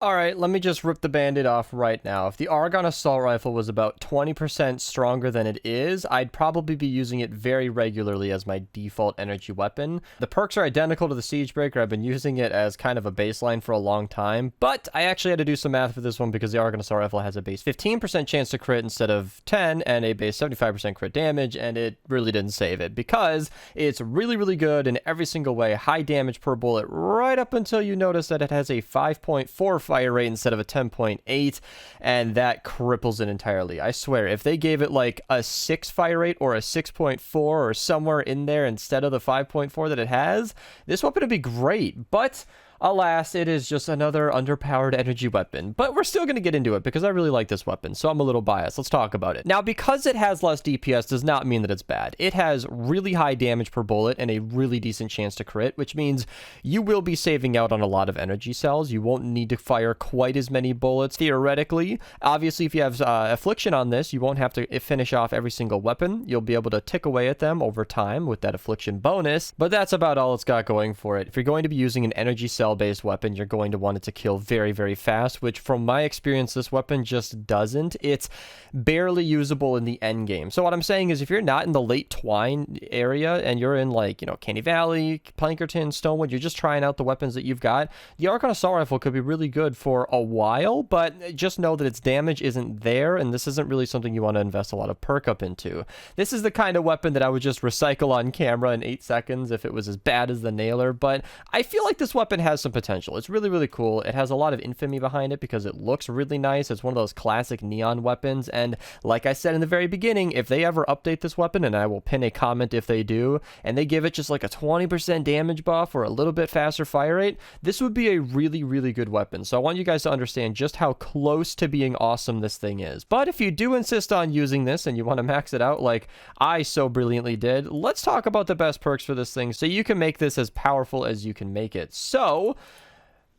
Alright, let me just rip the band-aid off right now. If the Argon assault rifle was about 20% stronger than it is, I'd probably be using it very regularly as my default energy weapon. The perks are identical to the Siege Breaker. I've been using it as kind of a baseline for a long time, but I actually had to do some math for this one because the Argon assault rifle has a base 15% chance to crit instead of 10 and a base 75% crit damage, and it really didn't save it because it's really, really good in every single way. High damage per bullet right up until you notice that it has a 5.4 fire rate instead of a 10.8, and that cripples it entirely. I swear, if they gave it like a 6 fire rate or a 6.4 or somewhere in there instead of the 5.4 that it has, this weapon would be great. But alas, it is just another underpowered energy weapon. But we're still going to get into it because I really like this weapon, so I'm a little biased. Let's talk about it. Now, because it has less DPS does not mean that it's bad. It has really high damage per bullet and a really decent chance to crit, which means you will be saving out on a lot of energy cells. You won't need to fire quite as many bullets, theoretically. Obviously, if you have Affliction on this, you won't have to finish off every single weapon. You'll be able to tick away at them over time with that Affliction bonus, but that's about all it's got going for it. If you're going to be using an energy cell based weapon, you're going to want it to kill very, very fast, which from my experience, this weapon just doesn't. It's barely usable in the end game. So what I'm saying is if you're not in the late Twine area and you're in like, Canny Valley, Plankerton, Stonewood, you're just trying out the weapons that you've got, the Argon Assault Rifle could be really good for a while, but just know that its damage isn't there, and this isn't really something you want to invest a lot of perk up into. This is the kind of weapon that I would just recycle on camera in 8 seconds if it was as bad as the Nailer, but I feel like this weapon has some potential. It's really, really cool. It has a lot of infamy behind it because it looks really nice. It's one of those classic neon weapons, and like I said in the very beginning, if they ever update this weapon, and I will pin a comment if they do, and they give it just like a 20% damage buff or a little bit faster fire rate, this would be a really, really good weapon. So I want you guys to understand just how close to being awesome this thing is. But if you do insist on using this and you want to max it out like I so brilliantly did, let's talk about the best perks for this thing so you can make this as powerful as you can make it. So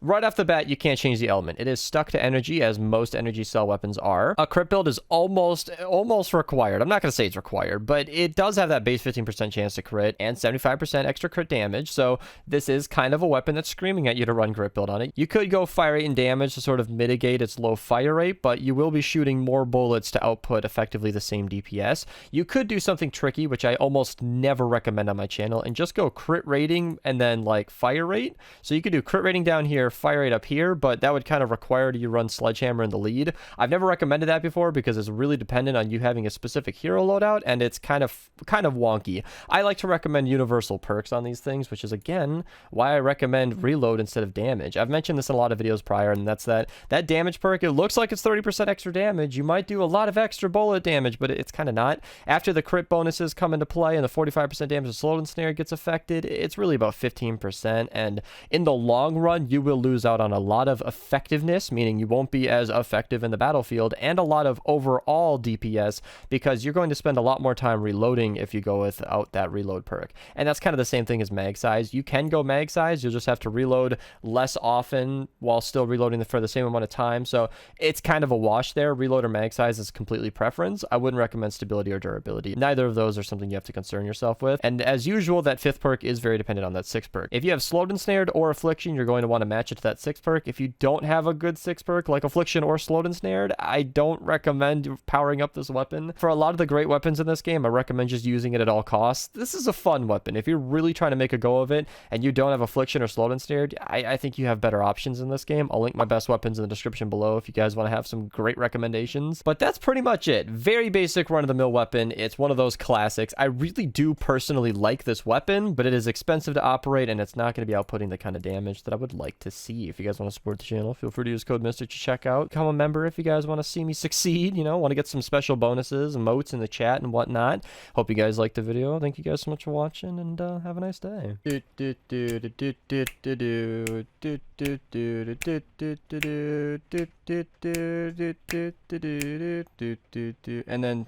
right off the bat, you can't change the element. It is stuck to energy, as most energy cell weapons are. A crit build is almost required. I'm not going to say it's required, but it does have that base 15% chance to crit and 75% extra crit damage, so this is kind of a weapon that's screaming at you to run crit build on it. You could go fire rate and damage to sort of mitigate its low fire rate, but you will be shooting more bullets to output effectively the same DPS. You could do something tricky, which I almost never recommend on my channel, and just go crit rating and then like fire rate. So you could do crit rating down here, fire rate up here, but that would kind of require you run Sledgehammer in the lead. I've never recommended that before because it's really dependent on you having a specific hero loadout, and it's kind of wonky. I like to recommend universal perks on these things, which is again why I recommend reload instead of damage. I've mentioned this in a lot of videos prior, and that's that damage perk. It looks like it's 30% extra damage. You might do a lot of extra bullet damage, but it's kind of not. After the crit bonuses come into play and the 45% damage of slowed and snare gets affected, it's really about 15%, and in the long run, you will lose out on a lot of effectiveness, meaning you won't be as effective in the battlefield, and a lot of overall DPS because you're going to spend a lot more time reloading if you go without that reload perk. And that's kind of the same thing as mag size. You can go mag size, you'll just have to reload less often while still reloading for the same amount of time. So it's kind of a wash there. Reload or mag size is completely preference. I wouldn't recommend stability or durability. Neither of those are something you have to concern yourself with. And as usual, that 5th perk is very dependent on that 6th perk. If you have slowed and snared or affliction, you're going to want to match it to that 6th perk. If you don't have a good 6th perk like affliction or slowed and snared, I don't recommend powering up this weapon. For a lot of the great weapons in this game, I recommend just using it at all costs. This is a fun weapon. If you're really trying to make a go of it and you don't have affliction or slowed and snared, I think you have better options in this game. I'll link my best weapons in the description below if you guys want to have some great recommendations. But that's pretty much it. Very basic run-of-the-mill weapon. It's one of those classics. I really do personally like this weapon, but it is expensive to operate and it's not going to be outputting the kind of damage that I would like to see. If you guys want to support the channel, feel free to use code Mista to check out. Become a member if you guys want to see me succeed, want to get some special bonuses, emotes in the chat and whatnot. Hope you guys liked the video. Thank you guys so much for watching, and have a nice day. And then